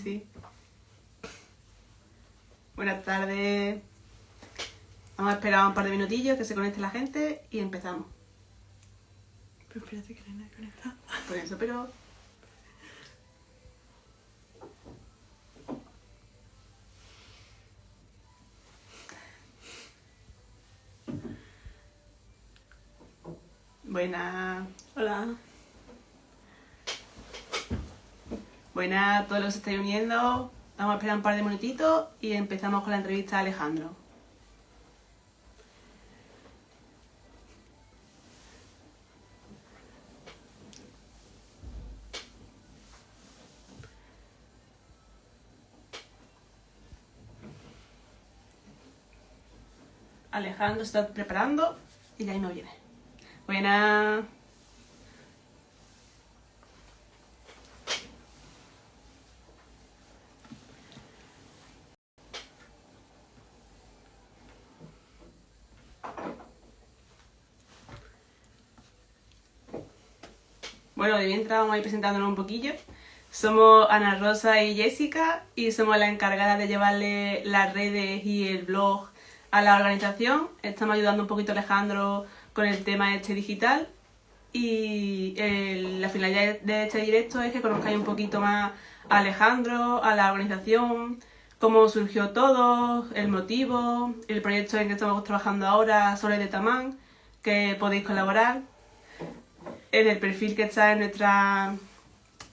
sí. Buenas tardes. Vamos a esperar un par de minutillos que se conecte la gente y empezamos. Pero espérate que no hay nadie conectado. Por eso, pero... Buenas. Hola. Buenas a todos los que se estáis uniendo. Vamos a esperar un par de minutitos y empezamos con la entrevista a Alejandro. Alejandro se está preparando y ya mismo viene. Buenas. Bueno, de mientras vamos a ir presentándonos un poquillo. Somos Ana Rosa y Jessica y somos las encargadas de llevarle las redes y el blog a la organización. Estamos ayudando un poquito a Alejandro con el tema este digital y la finalidad de este directo es que conozcáis un poquito más a Alejandro, a la organización, cómo surgió todo, el motivo, el proyecto en que estamos trabajando ahora, Soles de Tamán, que podéis colaborar. En el perfil que está en nuestra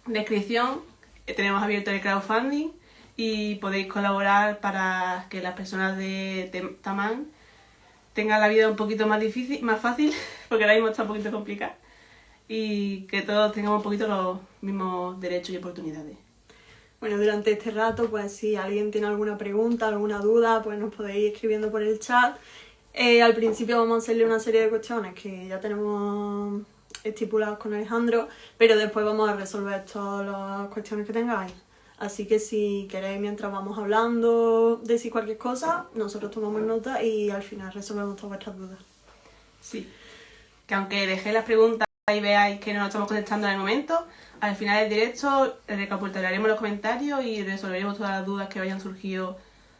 descripción tenemos abierto el crowdfunding y podéis colaborar para que las personas de Tamán tengan la vida un poquito más fácil, porque ahora mismo está un poquito complicada, y que todos tengamos un poquito los mismos derechos y oportunidades. Bueno, durante este rato, pues si alguien tiene alguna pregunta, alguna duda, pues nos podéis ir escribiendo por el chat. Al principio vamos a hacerle una serie de cuestiones que ya tenemos estipuladas con Alejandro, pero después vamos a resolver todas las cuestiones que tengáis. Así que si queréis, mientras vamos hablando, decir cualquier cosa, nosotros tomamos nota y al final resolvemos todas vuestras dudas. Sí, que aunque dejéis las preguntas y veáis que no nos estamos contestando en el momento, al final del directo recapitularemos los comentarios y resolveremos todas las dudas que vayan surgido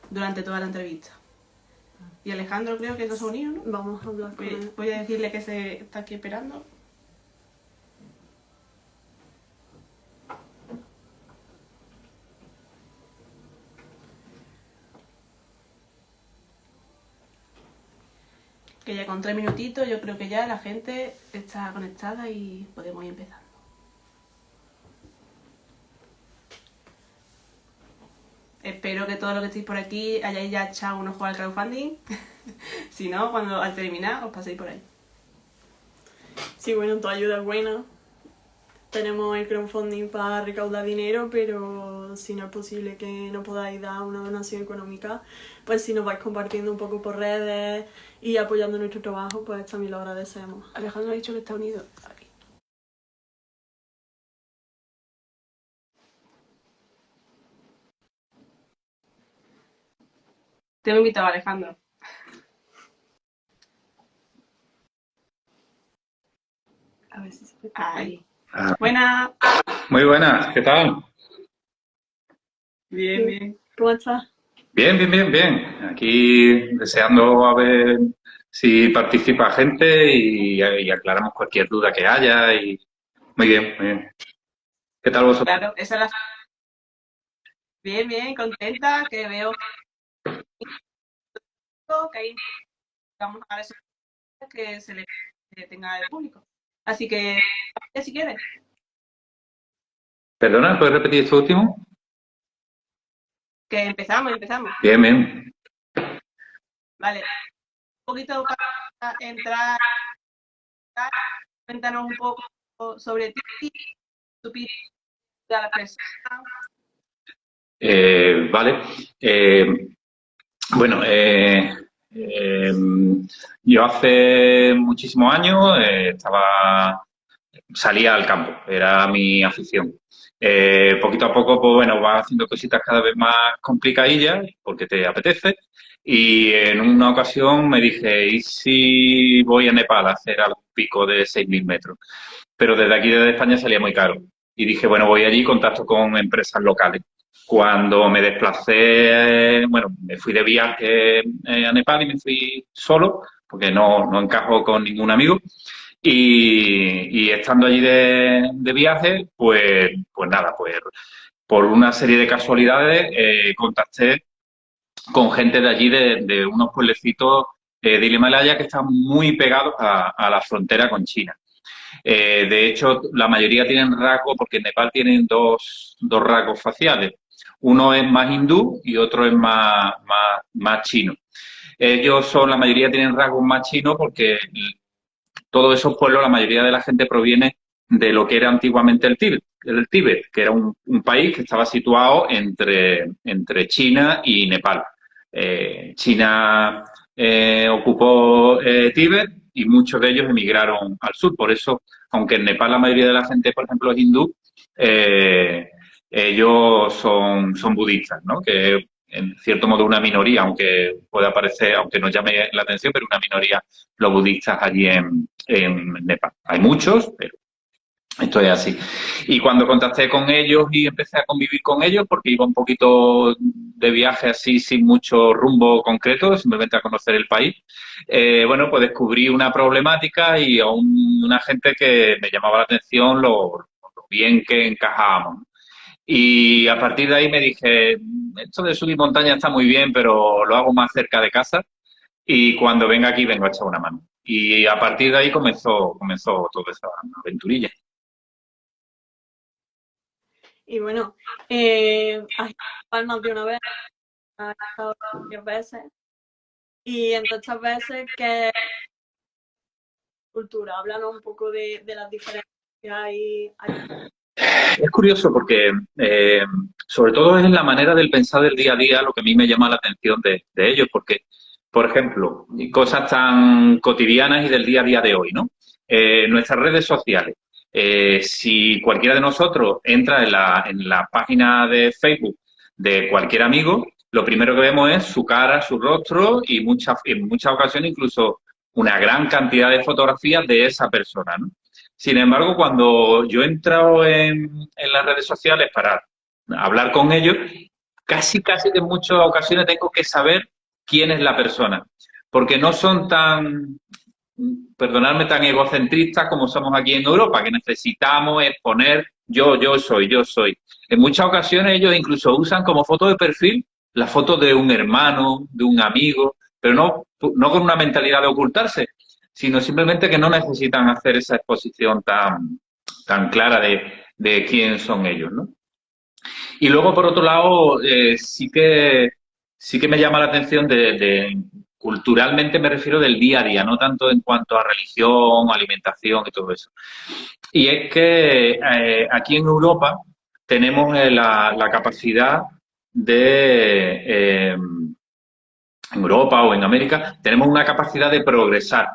durante toda la entrevista. Y Alejandro creo que no se ha unido, ¿no? Vamos a hablar con él. Voy a decirle que se está aquí esperando. Que ya con 3 minutitos yo creo que ya la gente está conectada y podemos ir empezando. Espero que todos los que estéis por aquí hayáis ya echado un ojo al crowdfunding. Si no, cuando al terminar os paséis por ahí. Sí, bueno, tu ayuda es buena. Tenemos el crowdfunding para recaudar dinero, pero si no es posible que no podáis dar una donación económica, pues si nos vais compartiendo un poco por redes y apoyando nuestro trabajo, pues también lo agradecemos. Alejandro ha dicho que está unido aquí. Te he invitado, Alejandro. A ver si se ve. Ahí. Buenas. Muy buenas, ¿qué tal? Bien, bien. ¿Cómo estás? Bien, bien, bien, bien. Aquí deseando a ver si participa gente y aclaramos cualquier duda que haya. Y muy bien, muy bien. ¿Qué tal vosotros? Claro, esa es la... Bien, bien, contenta, que veo que ahí vamos a ver que se le tenga el público. Así que, si quieres. Perdona, ¿puedes repetir esto último? Que empezamos. Bien, bien. Vale. Un poquito para entrar, cuéntanos un poco sobre ti, tu vida a la persona. Vale. Bueno, yo hace muchísimos años salía al campo, era mi afición. Poquito a poco, pues bueno, vas haciendo cositas cada vez más complicadillas porque te apetece. Y en una ocasión me dije, ¿y si voy a Nepal a hacer algún pico de 6.000 metros? Pero desde aquí, desde España, salía muy caro. Y dije, bueno, voy allí y contacto con empresas locales. Cuando me desplacé, bueno, me fui de viaje a Nepal y me fui solo, porque no encajo con ningún amigo. Y estando allí de viaje, pues nada, pues por una serie de casualidades contacté con gente de allí, de unos pueblecitos del Himalaya que están muy pegados a la frontera con China. De hecho, la mayoría tienen rasgos, porque en Nepal tienen dos rasgos faciales. Uno es más hindú y otro es más chino. Ellos son, la mayoría tienen rasgos más chinos porque todos esos pueblos, la mayoría de la gente proviene de lo que era antiguamente el Tíbet, que era un país que estaba situado entre China y Nepal. China ocupó Tíbet y muchos de ellos emigraron al sur. Por eso, aunque en Nepal la mayoría de la gente, por ejemplo, es hindú, ellos son budistas, ¿no? Que en cierto modo una minoría, aunque pueda parecer, aunque nos llame la atención, pero una minoría los budistas allí en Nepal. Hay muchos, pero esto es así. Y cuando contacté con ellos y empecé a convivir con ellos, porque iba un poquito de viaje así sin mucho rumbo concreto, simplemente a conocer el país, bueno, pues descubrí una problemática y a una gente que me llamaba la atención lo bien que encajábamos. Y a partir de ahí me dije, esto de subir montaña está muy bien, pero lo hago más cerca de casa y cuando venga aquí vengo a echar una mano. Y a partir de ahí comenzó toda esa aventurilla. Y bueno, has ido más de una vez, has estado varias veces. Y en todas estas veces, ¿qué cultura? Háblanos un poco de las diferencias que hay. Es curioso porque, sobre todo es en la manera del pensar del día a día lo que a mí me llama la atención de ellos, porque, por ejemplo, cosas tan cotidianas y del día a día de hoy, ¿no? Nuestras redes sociales. Si cualquiera de nosotros entra en la página de Facebook de cualquier amigo, lo primero que vemos es su cara, su rostro y en muchas ocasiones incluso una gran cantidad de fotografías de esa persona, ¿no? Sin embargo, cuando yo he entrado en las redes sociales para hablar con ellos, casi que en muchas ocasiones tengo que saber quién es la persona, porque no son tan, perdonadme, tan egocentristas como somos aquí en Europa, que necesitamos exponer yo soy, yo soy. En muchas ocasiones ellos incluso usan como foto de perfil la foto de un hermano, de un amigo, pero no con una mentalidad de ocultarse, sino simplemente que no necesitan hacer esa exposición tan clara de quién son ellos, ¿no? Y luego, por otro lado, sí que me llama la atención culturalmente me refiero del día a día, no tanto en cuanto a religión, alimentación y todo eso. Y es que aquí en Europa tenemos la capacidad en Europa o en América, tenemos una capacidad de progresar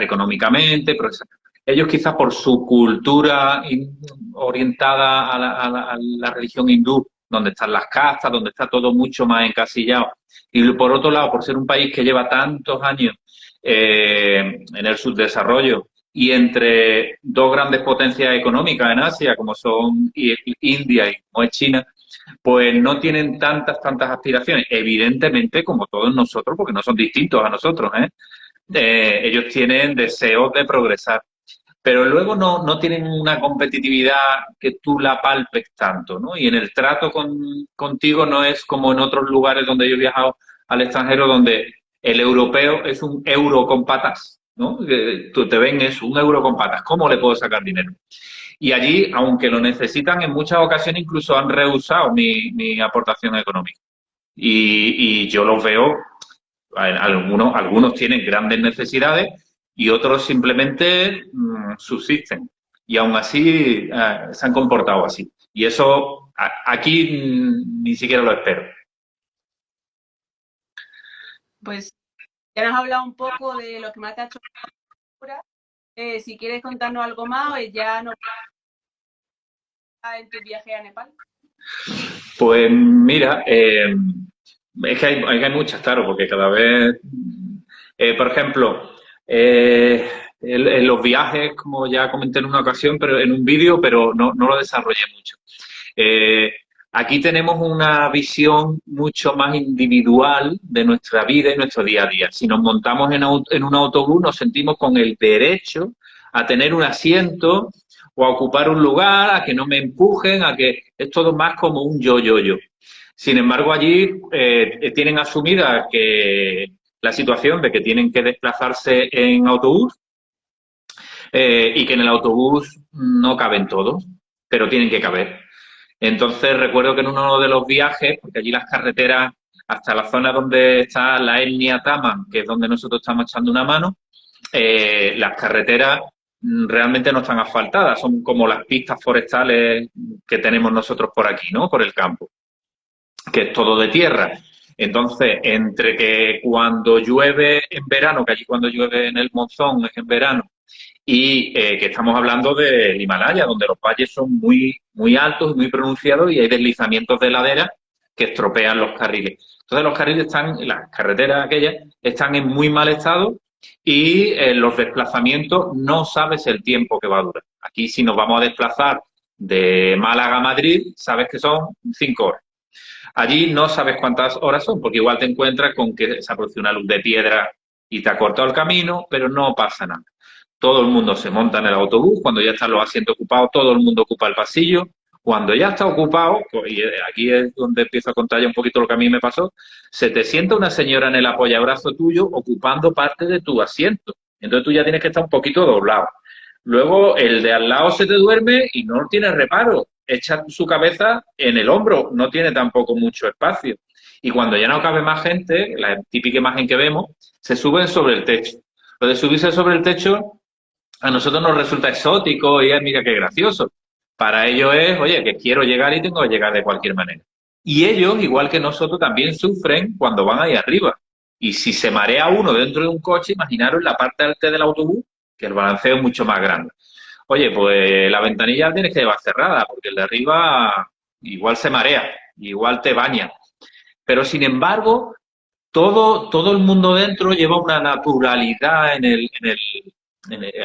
económicamente, progresar. Ellos quizás por su cultura orientada a la religión hindú, donde están las castas, donde está todo mucho más encasillado. Y por otro lado, por ser un país que lleva tantos años en el subdesarrollo y entre dos grandes potencias económicas en Asia, como son India y como es China, pues no tienen tantas aspiraciones. Evidentemente, como todos nosotros, porque no son distintos a nosotros, ¿eh? Ellos tienen deseos de progresar, pero luego no tienen una competitividad que tú la palpes tanto, ¿no? Y en el trato contigo no es como en otros lugares donde yo he viajado al extranjero, donde el europeo es un euro con patas, ¿no? Que tú te ven, es un euro con patas, ¿cómo le puedo sacar dinero? Y allí, aunque lo necesitan, en muchas ocasiones incluso han rehusado mi aportación económica. Y yo los veo, algunos tienen grandes necesidades y otros simplemente subsisten. Y aún así se han comportado así. Y eso aquí ni siquiera lo espero. Pues ya nos has hablado un poco de lo que más te ha hecho. Si quieres contarnos algo más, ya nos en tu viaje a Nepal. Pues mira, es que hay muchas, claro, porque cada vez, por ejemplo, en los viajes, como ya comenté en una ocasión, pero en un vídeo, pero no lo desarrollé mucho. Eh, Aquí tenemos una visión mucho más individual de nuestra vida y nuestro día a día. Si nos montamos en un autobús, nos sentimos con el derecho a tener un asiento o a ocupar un lugar, a que no me empujen, a que es todo más como un yo. Sin embargo, allí tienen asumida que la situación de que tienen que desplazarse en autobús y que en el autobús no caben todos, pero tienen que caber. Entonces recuerdo que en uno de los viajes, porque allí las carreteras hasta la zona donde está la etnia Taman, que es donde nosotros estamos echando una mano, las carreteras realmente no están asfaltadas, son como las pistas forestales que tenemos nosotros por aquí, ¿no? Por el campo, que es todo de tierra. Entonces, entre que cuando llueve en verano, que allí cuando llueve en el monzón es en verano, y que estamos hablando del Himalaya, donde los valles son muy altos y muy pronunciados y hay deslizamientos de ladera que estropean los carriles. Entonces los carriles están, las carreteras aquellas, están en muy mal estado y los desplazamientos no sabes el tiempo que va a durar. Aquí si nos vamos a desplazar de Málaga a Madrid, sabes que son 5 horas. Allí no sabes cuántas horas son, porque igual te encuentras con que se aproxima una luz de piedra y te ha cortado el camino, pero no pasa nada. Todo el mundo se monta en el autobús, cuando ya están los asientos ocupados, todo el mundo ocupa el pasillo. Cuando ya está ocupado, y aquí es donde empiezo a contar ya un poquito lo que a mí me pasó, se te sienta una señora en el apoyabrazo tuyo ocupando parte de tu asiento. Entonces tú ya tienes que estar un poquito doblado. Luego el de al lado se te duerme y no tiene reparo. Echa su cabeza en el hombro, no tiene tampoco mucho espacio. Y cuando ya no cabe más gente, la típica imagen que vemos, se suben sobre el techo. Lo de subirse sobre el techo a nosotros nos resulta exótico y mira qué gracioso. Para ellos es, oye, que quiero llegar y tengo que llegar de cualquier manera. Y ellos, igual que nosotros, también sufren cuando van ahí arriba. Y si se marea uno dentro de un coche, imaginaros la parte alta del autobús, que el balanceo es mucho más grande. Oye, pues la ventanilla la tienes que llevar cerrada, porque el de arriba igual se marea, igual te baña. Pero sin embargo, todo el mundo dentro lleva una naturalidad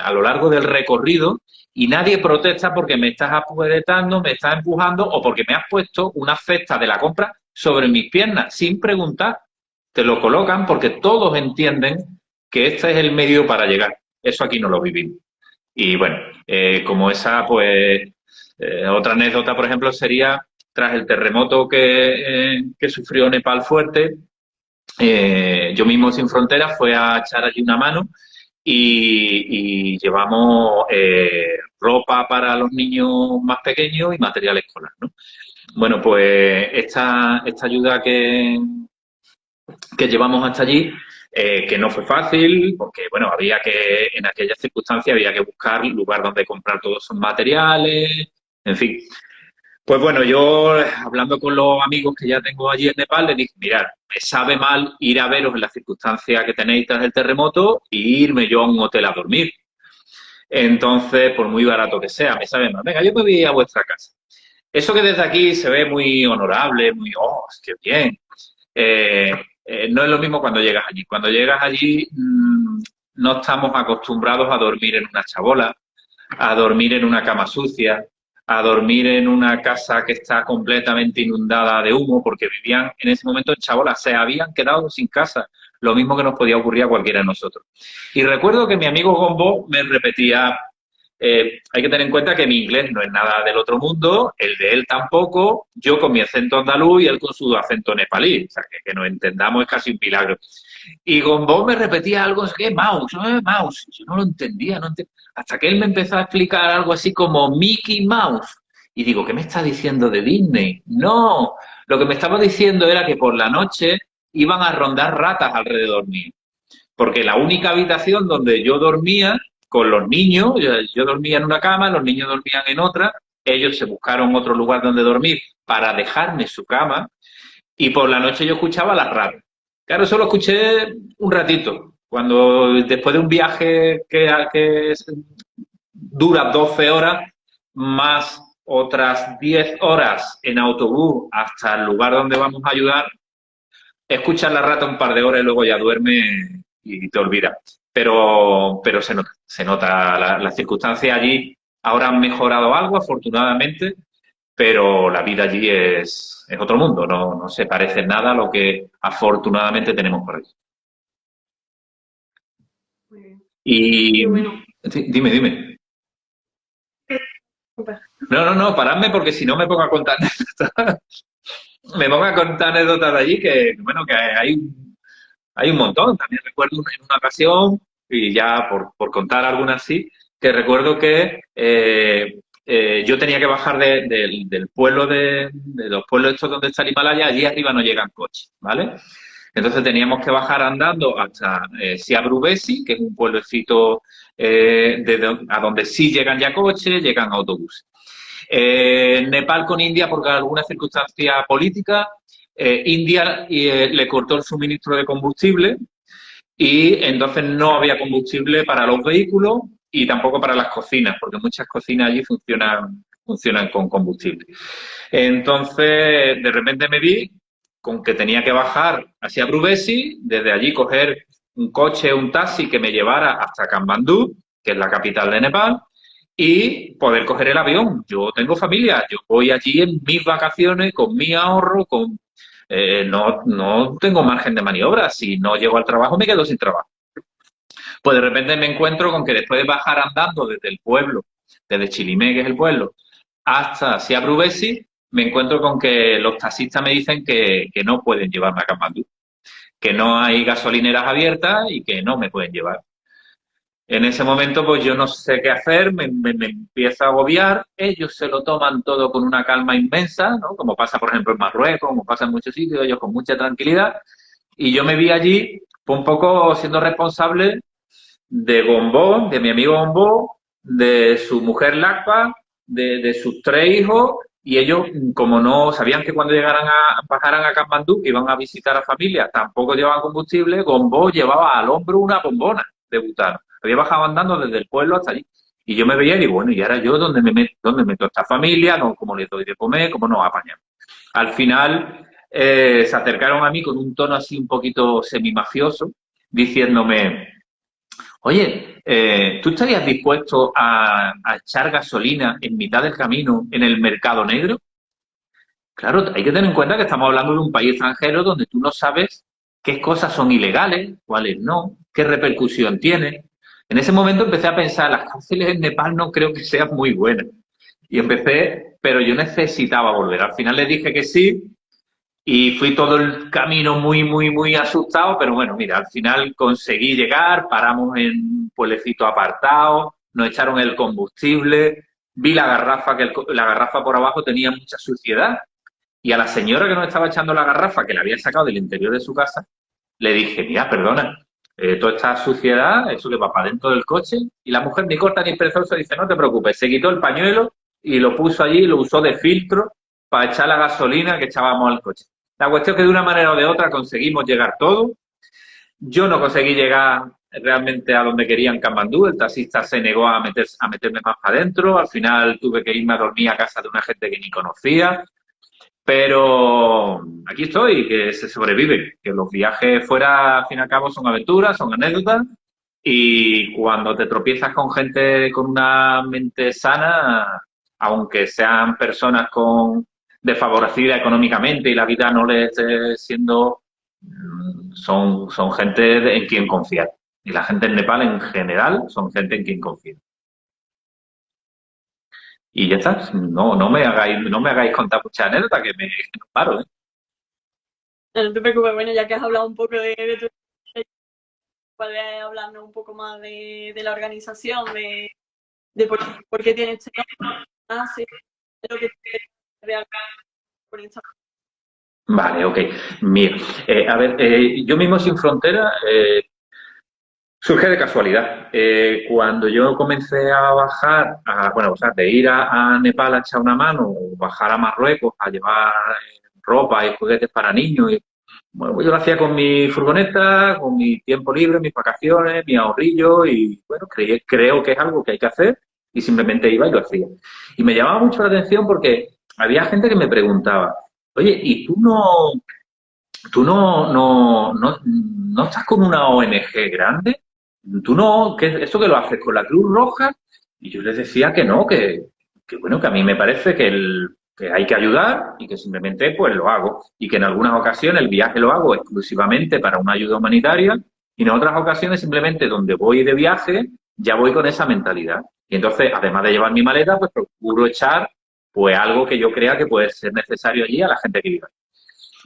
a lo largo del recorrido y nadie protesta porque me estás apretando, me estás empujando o porque me has puesto una cesta de la compra sobre mis piernas sin preguntar. Te lo colocan porque todos entienden que este es el medio para llegar. Eso aquí no lo vivimos. Y bueno, como esa, pues, otra anécdota, por ejemplo, sería tras el terremoto que sufrió Nepal fuerte, yo mismo Sin Fronteras fue a echar allí una mano y llevamos ropa para los niños más pequeños y material escolar, ¿no? Bueno, pues esta ayuda que llevamos hasta allí, que no fue fácil, porque bueno, en aquellas circunstancias había que buscar lugar donde comprar todos esos materiales, en fin. Pues bueno, yo hablando con los amigos que ya tengo allí en Nepal, les dije, mirad, me sabe mal ir a veros en las circunstancias que tenéis tras el terremoto y irme yo a un hotel a dormir. Entonces, por muy barato que sea, me sabe mal. Venga, yo me voy a vuestra casa. Eso que desde aquí se ve muy honorable, muy, oh, qué bien. No es lo mismo cuando llegas allí. Cuando llegas allí no estamos acostumbrados a dormir en una chabola, a dormir en una cama sucia, a dormir en una casa que está completamente inundada de humo, porque vivían en ese momento en chabolas, se habían quedado sin casa, lo mismo que nos podía ocurrir a cualquiera de nosotros. Y recuerdo que mi amigo Gombo me repetía, hay que tener en cuenta que mi inglés no es nada del otro mundo, el de él tampoco, yo con mi acento andaluz y él con su acento nepalí, o sea, que nos entendamos es casi un milagro. Y Gombo me repetía algo, es que mouse, mouse, yo no lo entendía, hasta que él me empezó a explicar algo así como Mickey Mouse. Y digo, ¿qué me está diciendo de Disney? No, lo que me estaba diciendo era que por la noche iban a rondar ratas alrededor mío. Porque la única habitación donde yo dormía con los niños, yo dormía en una cama, los niños dormían en otra, ellos se buscaron otro lugar donde dormir para dejarme su cama y por la noche yo escuchaba las ratas. Claro, eso lo escuché un ratito, cuando después de un viaje que dura 12 horas, más otras 10 horas en autobús hasta el lugar donde vamos a ayudar, escuchas la rata un par de horas y luego ya duerme y te olvidas. Pero se nota las circunstancias allí ahora han mejorado algo, afortunadamente, pero la vida allí es otro mundo, no se parece en nada a lo que afortunadamente tenemos por aquí. Muy bien. Y Y bueno, sí, dime. súper. No, paradme porque si no me pongo a contar anécdotas. Me pongo a contar anécdotas de allí que, bueno, que hay un montón. También recuerdo en una ocasión, y ya por contar algunas sí, que recuerdo que yo tenía que bajar del pueblo de los pueblos estos donde está el Himalaya, allí arriba no llegan coches, ¿vale? Entonces teníamos que bajar andando hasta Siabrubesi, que es un pueblecito a donde sí llegan ya coches, llegan autobuses. Nepal con India, por alguna circunstancia política, India le cortó el suministro de combustible y entonces no había combustible para los vehículos y tampoco para las cocinas, porque muchas cocinas allí funcionan con combustible. Entonces, de repente me vi con que tenía que bajar hacia Brubesi, desde allí coger un coche, un taxi que me llevara hasta Katmandú, que es la capital de Nepal, y poder coger el avión. Yo tengo familia, yo voy allí en mis vacaciones, con mi ahorro, no tengo margen de maniobra. Si no llego al trabajo, me quedo sin trabajo. Pues de repente me encuentro con que después de bajar andando desde el pueblo, desde Chilimé, que es el pueblo, hasta Siabrubesi, me encuentro con que los taxistas me dicen que no pueden llevarme a Katmandú, que no hay gasolineras abiertas y que no me pueden llevar. En ese momento, pues yo no sé qué hacer, me empiezo a agobiar, ellos se lo toman todo con una calma inmensa, ¿no? Como pasa, por ejemplo, en Marruecos, como pasa en muchos sitios, ellos con mucha tranquilidad, y yo me vi allí pues, un poco siendo responsable de Gombó, de mi amigo Gombó, de su mujer Lakpa, de sus 3 hijos, y ellos, como no sabían que cuando bajaran a Katmandú, que iban a visitar a familia, tampoco llevaban combustible, Gombó llevaba al hombro una bombona de butano. Había bajado andando desde el pueblo hasta allí. Y yo me veía y digo, bueno, y ahora yo, ¿dónde meto a esta familia? No, ¿cómo les doy de comer? ¿Cómo nos apañamos? Al final, se acercaron a mí con un tono así un poquito semimafioso, diciéndome, oye, ¿tú estarías dispuesto a echar gasolina en mitad del camino en el mercado negro? Claro, hay que tener en cuenta que estamos hablando de un país extranjero donde tú no sabes qué cosas son ilegales, cuáles no, qué repercusión tiene. En ese momento empecé a pensar, las cárceles en Nepal no creo que sean muy buenas. Y empecé, pero yo necesitaba volver. Al final les dije que sí y fui todo el camino muy asustado, pero bueno, mira, al final conseguí llegar, paramos en un pueblecito apartado, nos echaron el combustible, vi la garrafa, la garrafa por abajo tenía mucha suciedad y a la señora que nos estaba echando la garrafa, que la había sacado del interior de su casa, le dije, mira, perdona, toda esta suciedad, eso que va para dentro del coche, y la mujer ni corta ni perezosa dice, no te preocupes, se quitó el pañuelo y lo puso allí, lo usó de filtro para echar la gasolina que echábamos al coche. La cuestión es que de una manera o de otra conseguimos llegar todos. Yo no conseguí llegar realmente a donde quería en Katmandú, el taxista se negó a meterme más para adentro, al final tuve que irme a dormir a casa de una gente que ni conocía, pero aquí estoy, que se sobrevive, que los viajes fuera, al fin y al cabo, son aventuras, son anécdotas, y cuando te tropiezas con gente con una mente sana, aunque sean personas desfavorecidas económicamente y la vida no les esté siendo, son gente en quien confiar. Y la gente en Nepal en general son gente en quien confía. Y ya está, no me hagáis contar muchas anécdotas que no paro, ¿eh? No te preocupes, bueno, ya que has hablado un poco de tu puedes hablarnos un poco más de la organización, de por qué tienes este nombre, de lo que te realmente por esta. Vale, ok. Mira, a ver, yo mismo Sin Frontera surge de casualidad. Cuando yo comencé a bajar, bueno, o sea, de ir a Nepal a echar una mano, o bajar a Marruecos a llevar ropa y juguetes para niños, bueno, pues yo lo hacía con mi furgoneta, con mi tiempo libre, mis vacaciones, mi ahorrillo y bueno, creo que es algo que hay que hacer y simplemente iba y lo hacía. Y me llamaba mucho la atención porque había gente que me preguntaba, oye, ¿y tú no estás con una ONG grande? ¿Tú no, esto que lo haces con la Cruz Roja? Y yo les decía que no, que bueno, que a mí me parece que que hay que ayudar y que simplemente pues lo hago. Y que en algunas ocasiones el viaje lo hago exclusivamente para una ayuda humanitaria y en otras ocasiones simplemente donde voy de viaje ya voy con esa mentalidad. Y entonces, además de llevar mi maleta, pues procuro echar pues algo que yo crea que puede ser necesario allí a la gente que vive.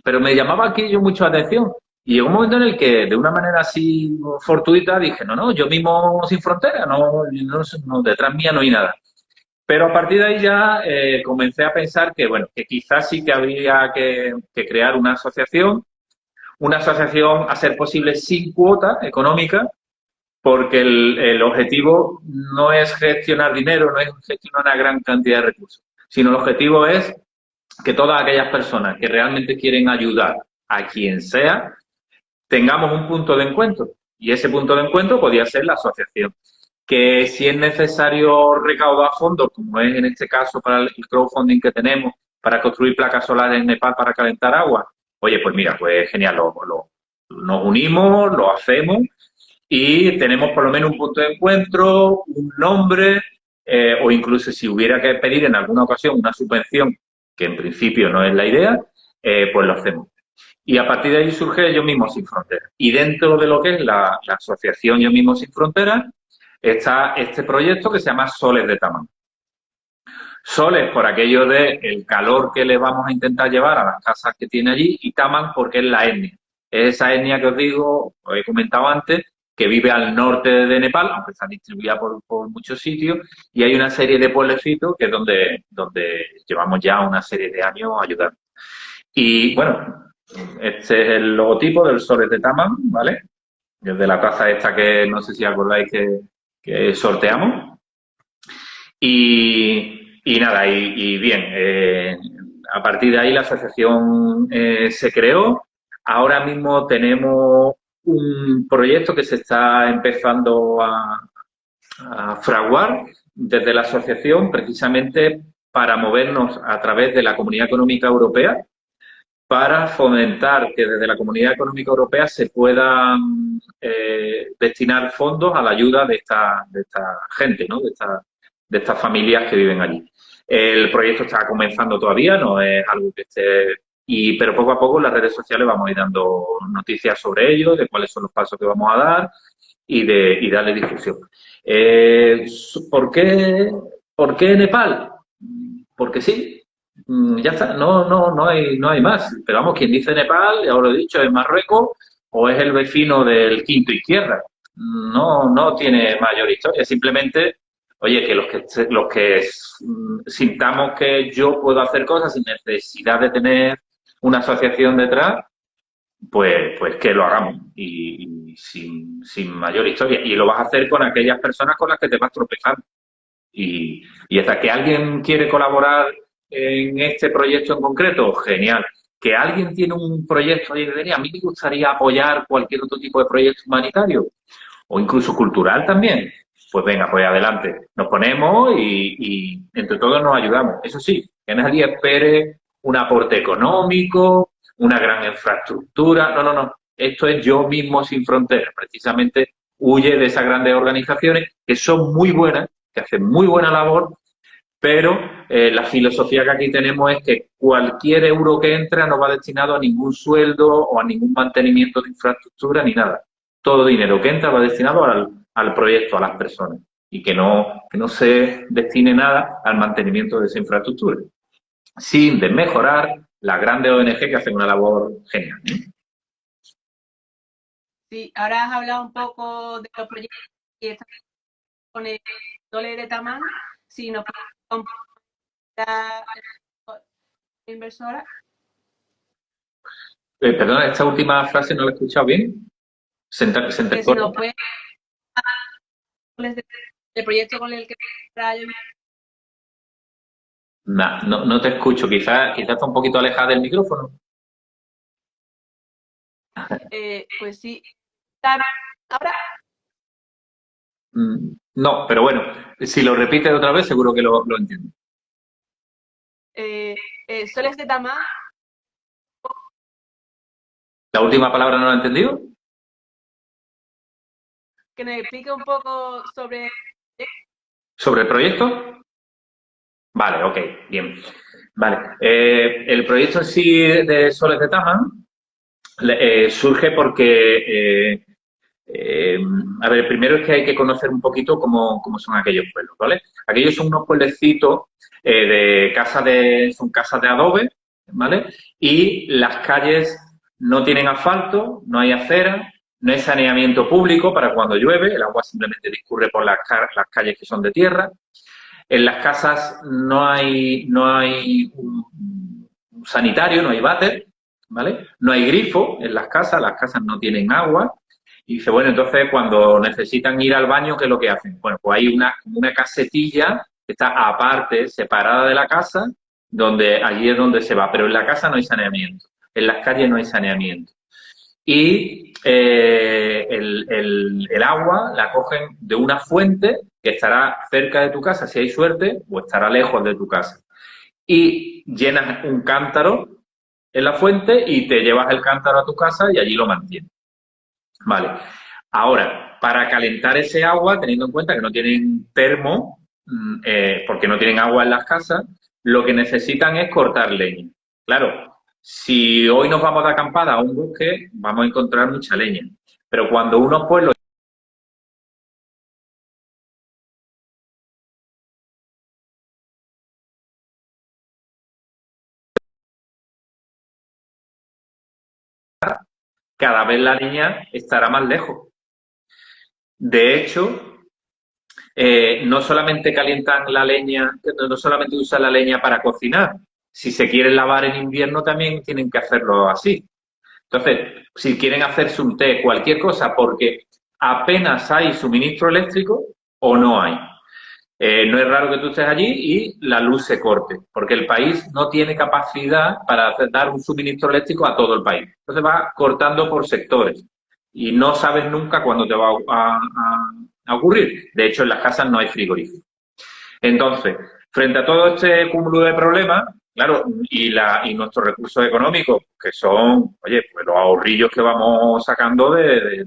Pero me llamaba aquello mucho la atención. Y llegó un momento en el que, de una manera así fortuita, dije, no, yo mismo sin frontera, detrás mía no hay nada. Pero a partir de ahí ya comencé a pensar que, bueno, que quizás sí que habría que crear una asociación a ser posible sin cuota económica, porque el objetivo no es gestionar dinero, no es gestionar una gran cantidad de recursos, sino el objetivo es que todas aquellas personas que realmente quieren ayudar a quien sea, tengamos un punto de encuentro. Y ese punto de encuentro podría ser la asociación. Que si es necesario recaudar fondos, como es en este caso para el crowdfunding que tenemos, para construir placas solares en Nepal para calentar agua, oye, pues mira, pues genial, nos unimos, lo hacemos y tenemos por lo menos un punto de encuentro, un nombre, o incluso si hubiera que pedir en alguna ocasión una subvención, que en principio no es la idea, pues lo hacemos. Y a partir de ahí surge Yo Mismo Sin Fronteras. Y dentro de lo que es la asociación Yo Mismo Sin Fronteras está este proyecto que se llama Soles de Tamán. Soles por aquello de el calor que le vamos a intentar llevar a las casas que tiene allí y Tamán porque es la etnia. Es esa etnia que os digo, os he comentado antes, que vive al norte de Nepal, aunque está distribuida por muchos sitios, y hay una serie de pueblecitos que es donde llevamos ya una serie de años ayudando. Y bueno, este es el logotipo del Soles de Tamán, ¿vale? Desde la taza esta que no sé si acordáis que sorteamos. Y nada, y bien, a partir de ahí la asociación se creó. Ahora mismo tenemos un proyecto que se está empezando a fraguar desde la asociación precisamente para movernos a través de la Comunidad Económica Europea, para fomentar que desde la Comunidad Económica Europea se puedan destinar fondos a la ayuda de esta gente, ¿no? De estas familias que viven allí. El proyecto está comenzando todavía, no es algo que esté... pero poco a poco en las redes sociales vamos a ir dando noticias sobre ello, de cuáles son los pasos que vamos a dar y darle difusión. ¿Por qué Nepal? Porque sí. Ya está, no hay más. Pero vamos, quien dice Nepal, ya os lo he dicho, es Marruecos o es el vecino del Quinto Izquierda. No tiene mayor historia. Simplemente, oye, que los que sintamos que yo puedo hacer cosas sin necesidad de tener una asociación detrás, pues que lo hagamos y sin mayor historia. Y lo vas a hacer con aquellas personas con las que te vas tropezando. Y hasta que alguien quiere colaborar en este proyecto en concreto, genial. Que alguien tiene un proyecto y a mí me gustaría apoyar cualquier otro tipo de proyecto humanitario o incluso cultural también, pues venga, pues adelante. Nos ponemos y entre todos nos ayudamos. Eso sí, que nadie espere un aporte económico, una gran infraestructura. No. Esto es Yo Mismo Sin Fronteras. Precisamente huye de esas grandes organizaciones que son muy buenas, que hacen muy buena labor, pero la filosofía que aquí tenemos es que cualquier euro que entra no va destinado a ningún sueldo o a ningún mantenimiento de infraestructura ni nada. Todo dinero que entra va destinado al proyecto, a las personas, y que no se destine nada al mantenimiento de esa infraestructura, sin desmejorar las grandes ONG que hacen una labor genial. Sí, ahora has hablado un poco de los proyectos y estás con el Soles de Tamán. Si nos puedes comprar la inversora. Perdona, esta última frase no la he escuchado bien. Se Que si nos puedes el proyecto con el que no te escucho. Quizás está un poquito alejada del micrófono. pues sí. Ahora, No, pero bueno, si lo repites otra vez seguro que lo entiendo. Soles de Tamán. ¿La última palabra no la he entendido? Que nos explique un poco sobre... ¿Sobre el proyecto? Vale, ok, bien. Vale. El proyecto en sí de Soles de Taman surge porque, a ver, primero es que hay que conocer un poquito cómo son aquellos pueblos, ¿vale? Aquellos son unos pueblecitos son casas de adobe, ¿vale? Y las calles no tienen asfalto, no hay acera, no hay saneamiento público para cuando llueve, el agua simplemente discurre por las calles que son de tierra. En las casas no hay un sanitario, no hay váter, ¿vale? No hay grifo en las casas no tienen agua. Y dice, bueno, entonces cuando necesitan ir al baño, ¿qué es lo que hacen? Bueno, pues hay una casetilla que está aparte, separada de la casa, allí es donde se va. Pero en la casa no hay saneamiento, en las calles no hay saneamiento. Y el agua la cogen de una fuente que estará cerca de tu casa, si hay suerte, o estará lejos de tu casa. Y llenas un cántaro en la fuente y te llevas el cántaro a tu casa y allí lo mantienes. Vale. Ahora, para calentar ese agua, teniendo en cuenta que no tienen termo, porque no tienen agua en las casas, lo que necesitan es cortar leña. Claro, si hoy nos vamos de acampada a un bosque, vamos a encontrar mucha leña. Pero cuando unos pueblos cada vez la leña estará más lejos. De hecho, no solamente calientan la leña, no solamente usan la leña para cocinar, si se quieren lavar en invierno también tienen que hacerlo así. Entonces, si quieren hacerse un té, cualquier cosa, porque apenas hay suministro eléctrico o no hay. No es raro que tú estés allí y la luz se corte, porque el país no tiene capacidad para dar un suministro eléctrico a todo el país. Entonces va cortando por sectores y no sabes nunca cuándo te va a ocurrir. De hecho, en las casas no hay frigorífico. Entonces, frente a todo este cúmulo de problemas, claro, y nuestros recursos económicos, que son, oye, pues los ahorrillos que vamos sacando de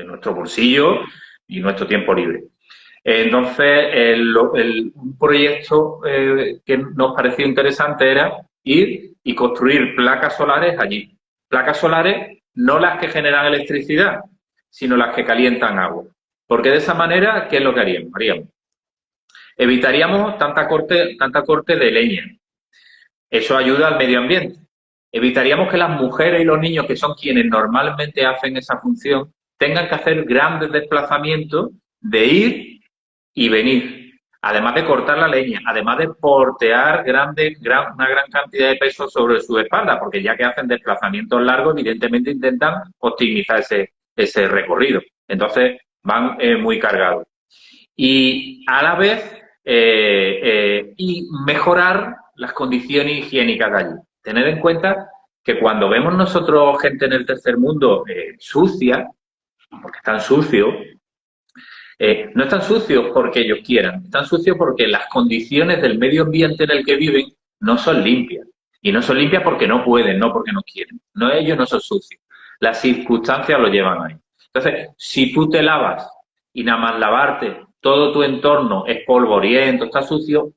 nuestro bolsillo y nuestro tiempo libre. Entonces, un proyecto que nos pareció interesante era ir y construir placas solares allí. Placas solares, no las que generan electricidad, sino las que calientan agua. Porque de esa manera, ¿qué es lo que haríamos? Evitaríamos tanta corte de leña. Eso ayuda al medio ambiente. Evitaríamos que las mujeres y los niños, que son quienes normalmente hacen esa función, tengan que hacer grandes desplazamientos de ir y venir. Además de cortar la leña, además de portear una gran cantidad de peso sobre su espalda, porque ya que hacen desplazamientos largos, evidentemente intentan optimizar ese recorrido. Entonces, van muy cargados. Y a la vez, y mejorar las condiciones higiénicas de allí. Tener en cuenta que cuando vemos nosotros gente en el tercer mundo sucia, porque están sucios, no están sucios porque ellos quieran, están sucios porque las condiciones del medio ambiente en el que viven no son limpias. Y no son limpias porque no pueden, no porque no quieren. No, ellos no son sucios. Las circunstancias lo llevan ahí. Entonces, si tú te lavas y nada más lavarte, todo tu entorno es polvoriento, está sucio,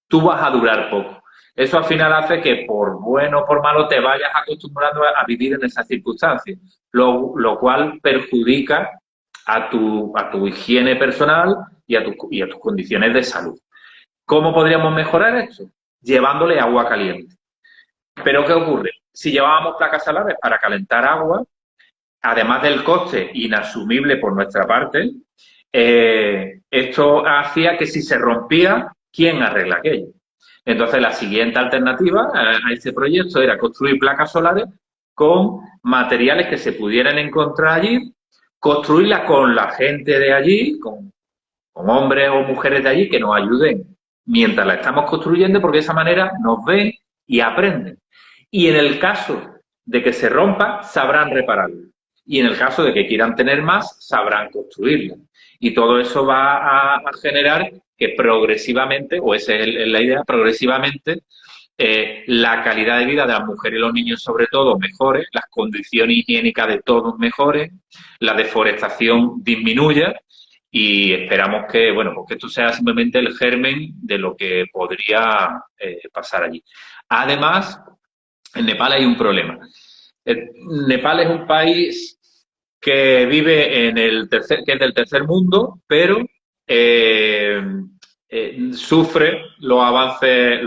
tú vas a durar poco. Eso al final hace que por bueno o por malo te vayas acostumbrando a vivir en esas circunstancias, lo cual perjudica a tu higiene personal y a tus condiciones de salud. ¿Cómo podríamos mejorar esto? Llevándole agua caliente. Pero ¿qué ocurre? Si llevábamos placas solares para calentar agua, además del coste inasumible por nuestra parte, esto hacía que si se rompía, ¿quién arregla aquello? Entonces, la siguiente alternativa a este proyecto era construir placas solares con materiales que se pudieran encontrar allí, construirlas con la gente de allí, con hombres o mujeres de allí que nos ayuden mientras la estamos construyendo, porque de esa manera nos ven y aprenden. Y en el caso de que se rompa, sabrán repararlo. Y en el caso de que quieran tener más, sabrán construirlo. Y todo eso va a generar que progresivamente, o esa es la idea, progresivamente, la calidad de vida de las mujeres y los niños sobre todo mejore, las condiciones higiénicas de todos mejoren, la deforestación disminuya y esperamos que, bueno, pues que esto sea simplemente el germen de lo que podría pasar allí. Además, en Nepal hay un problema. Nepal es un país que vive en el tercer, que es del tercer mundo, pero eh, sufre los avances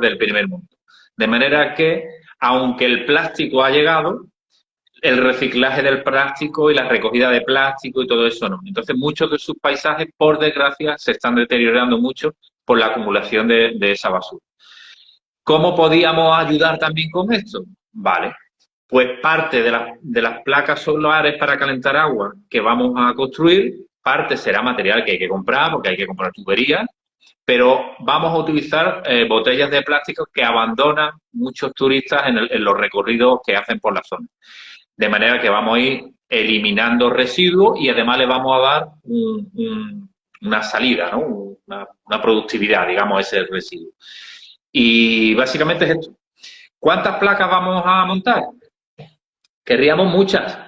del primer mundo. De manera que, aunque el plástico ha llegado, el reciclaje del plástico y la recogida de plástico y todo eso no. Entonces, muchos de sus paisajes, por desgracia, se están deteriorando mucho por la acumulación de esa basura. ¿Cómo podíamos ayudar también con esto? Vale, pues parte de las placas solares para calentar agua que vamos a construir, parte será material que hay que comprar, porque hay que comprar tuberías, pero vamos a utilizar botellas de plástico que abandonan muchos turistas en los recorridos que hacen por la zona. De manera que vamos a ir eliminando residuos y además le vamos a dar una salida, ¿no? Una productividad, digamos, a ese residuo. Y básicamente es esto. ¿Cuántas placas vamos a montar? Querríamos muchas.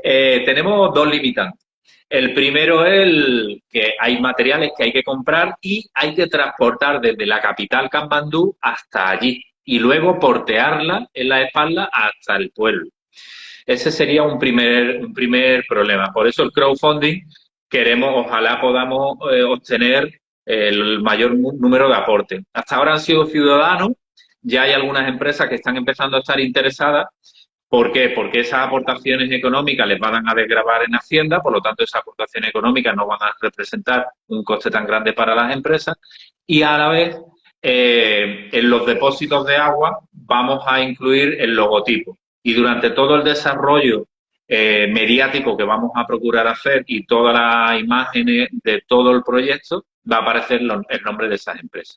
Tenemos dos limitantes. El primero es que hay materiales que hay que comprar y hay que transportar desde la capital Katmandú hasta allí y luego portearla en la espalda hasta el pueblo. Ese sería un primer problema. Por eso el crowdfunding ojalá podamos obtener el mayor número de aportes. Hasta ahora han sido ciudadanos, ya hay algunas empresas que están empezando a estar interesadas. ¿Por qué? Porque esas aportaciones económicas les van a desgravar en Hacienda, por lo tanto esas aportaciones económicas no van a representar un coste tan grande para las empresas y a la vez en los depósitos de agua vamos a incluir el logotipo y durante todo el desarrollo mediático que vamos a procurar hacer y todas las imágenes de todo el proyecto va a aparecer el nombre de esas empresas.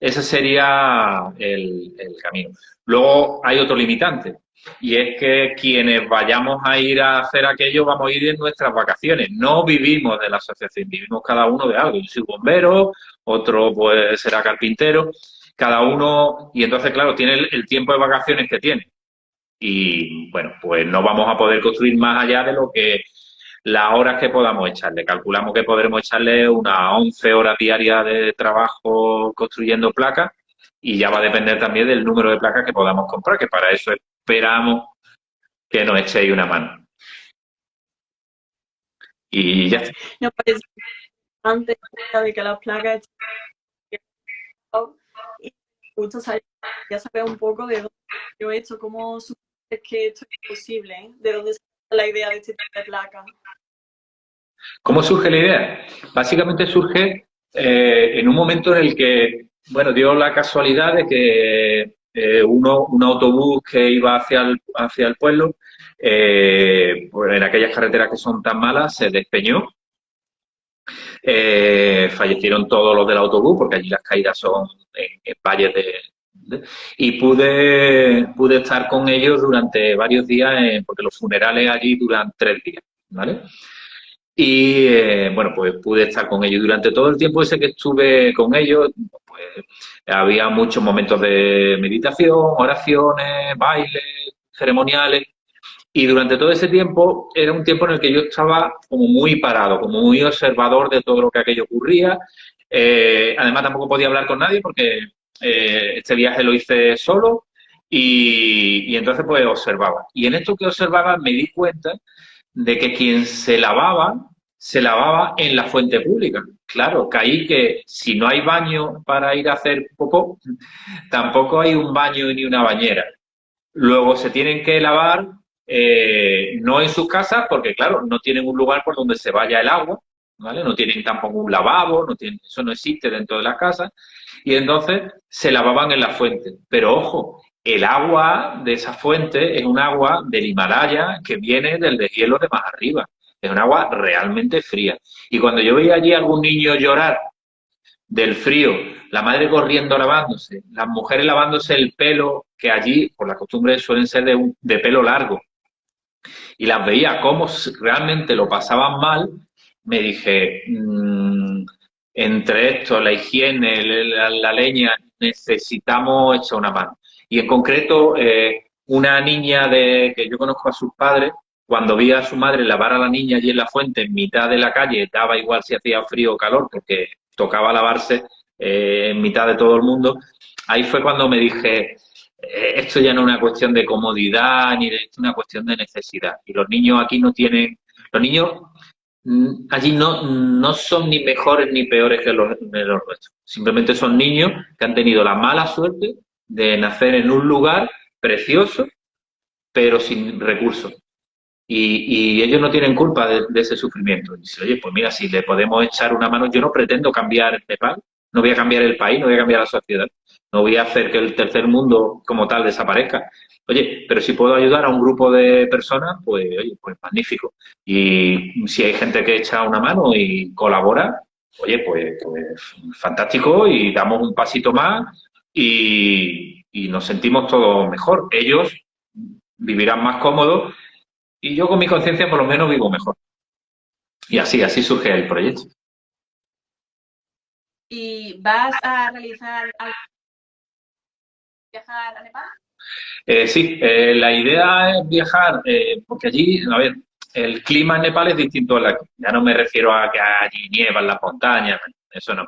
Ese sería el camino. Luego hay otro limitante. Y es que quienes vayamos a ir a hacer aquello vamos a ir en nuestras vacaciones. No vivimos de la asociación, vivimos cada uno de algo. Yo soy bombero, otro pues será carpintero, cada uno, y entonces claro, tiene el tiempo de vacaciones que tiene. Y bueno, pues no vamos a poder construir más allá de lo que las horas que podamos echarle. Calculamos que podremos echarle unas 11 horas diarias de trabajo construyendo placas y ya va a depender también del número de placas que podamos comprar, que para eso esperamos que nos echéis una mano. Y ya está. Nos parece antes de que las placas y me gusta saber, ya saber un poco de dónde yo esto, cómo es que esto es posible, ¿eh? De dónde sale la idea de este tipo de placa. ¿Cómo surge la idea? Básicamente surge en un momento en el que, bueno, dio la casualidad de que un autobús que iba hacia el pueblo, pues en aquellas carreteras que son tan malas, se despeñó. Fallecieron todos los del autobús, porque allí las caídas son en valles y pude estar con ellos durante varios días, porque los funerales allí duran 3 días, ¿vale? Y bueno, pues pude estar con ellos. Durante todo el tiempo ese que estuve con ellos, pues había muchos momentos de meditación, oraciones, bailes, ceremoniales. Y durante todo ese tiempo era un tiempo en el que yo estaba como muy parado, como muy observador de todo lo que aquello ocurría. Además tampoco podía hablar con nadie porque este viaje lo hice solo y entonces pues observaba. Y en esto que observaba me di cuenta de que quien se lavaba en la fuente pública. Claro, caí que si no hay baño para ir a hacer popó, tampoco hay un baño ni una bañera. Luego se tienen que lavar no en sus casas porque, claro, no tienen un lugar por donde se vaya el agua, ¿vale? No tienen tampoco un lavabo, eso no existe dentro de las casas. Y entonces se lavaban en la fuente. Pero ojo, el agua de esa fuente es un agua del Himalaya que viene del deshielo de más arriba. Es un agua realmente fría. Y cuando yo veía allí a algún niño llorar del frío, la madre corriendo lavándose, las mujeres lavándose el pelo, que allí, por la costumbre, suelen ser de pelo largo, y las veía cómo realmente lo pasaban mal, me dije, entre esto, la higiene, la leña, necesitamos echar una mano. Y en concreto, una niña que yo conozco a sus padres, cuando vi a su madre lavar a la niña allí en la fuente, en mitad de la calle, daba igual si hacía frío o calor, porque tocaba lavarse en mitad de todo el mundo, ahí fue cuando me dije, esto ya no es una cuestión de comodidad, ni de, es una cuestión de necesidad. Y los niños aquí no tienen, los niños allí no son ni mejores ni peores que los nuestros. Simplemente son niños que han tenido la mala suerte de nacer en un lugar precioso, pero sin recursos. Y ellos no tienen culpa de ese sufrimiento. Y dice, oye, pues mira, si le podemos echar una mano, yo no pretendo cambiar Nepal, no voy a cambiar el país, no voy a cambiar la sociedad, no voy a hacer que el tercer mundo como tal desaparezca. Oye, pero si puedo ayudar a un grupo de personas, pues oye, pues magnífico. Y si hay gente que echa una mano y colabora, oye, pues fantástico y damos un pasito más y nos sentimos todos mejor. Ellos vivirán más cómodos y yo con mi conciencia por lo menos vivo mejor. Y así surge el proyecto. ¿Y vas a realizar algo, viajar a Nepal? Sí, la idea es viajar, porque allí, a ver, el clima en Nepal es distinto al de aquí. Ya no me refiero a que allí nieva en las montañas, eso no.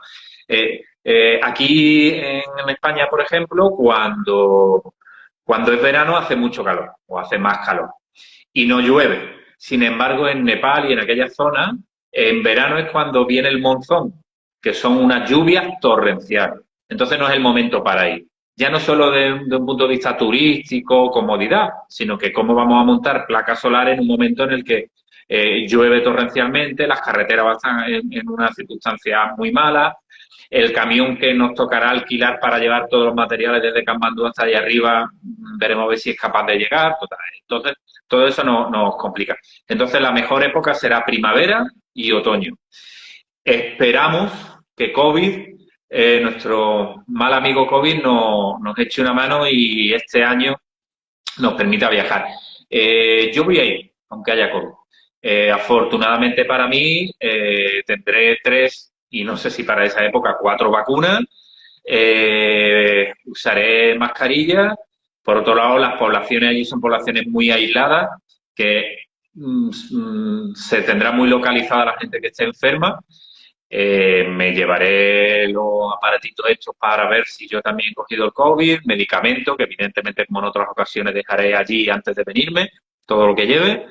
Aquí en España, por ejemplo, cuando es verano hace mucho calor o hace más calor y no llueve. Sin embargo, en Nepal y en aquella zona, en verano es cuando viene el monzón, que son unas lluvias torrenciales. Entonces no es el momento para ir. Ya no solo de un punto de vista turístico, comodidad, sino que cómo vamos a montar placas solares en un momento en el que llueve torrencialmente, las carreteras están en una circunstancia muy mala, el camión que nos tocará alquilar para llevar todos los materiales desde Katmandú hasta allá arriba, veremos a ver si es capaz de llegar. Total. Entonces, todo eso nos complica. Entonces, la mejor época será primavera y otoño. Esperamos que COVID, nuestro mal amigo COVID, nos eche una mano y este año nos permita viajar. Yo voy a ir, aunque haya COVID. Afortunadamente para mí, tendré 3 y no sé si para esa época 4 vacunas. Usaré mascarilla. Por otro lado, las poblaciones allí son poblaciones muy aisladas, que se tendrá muy localizada la gente que esté enferma. Me llevaré los aparatitos estos para ver si yo también he cogido el COVID, medicamentos, que evidentemente como en otras ocasiones dejaré allí antes de venirme, todo lo que lleve,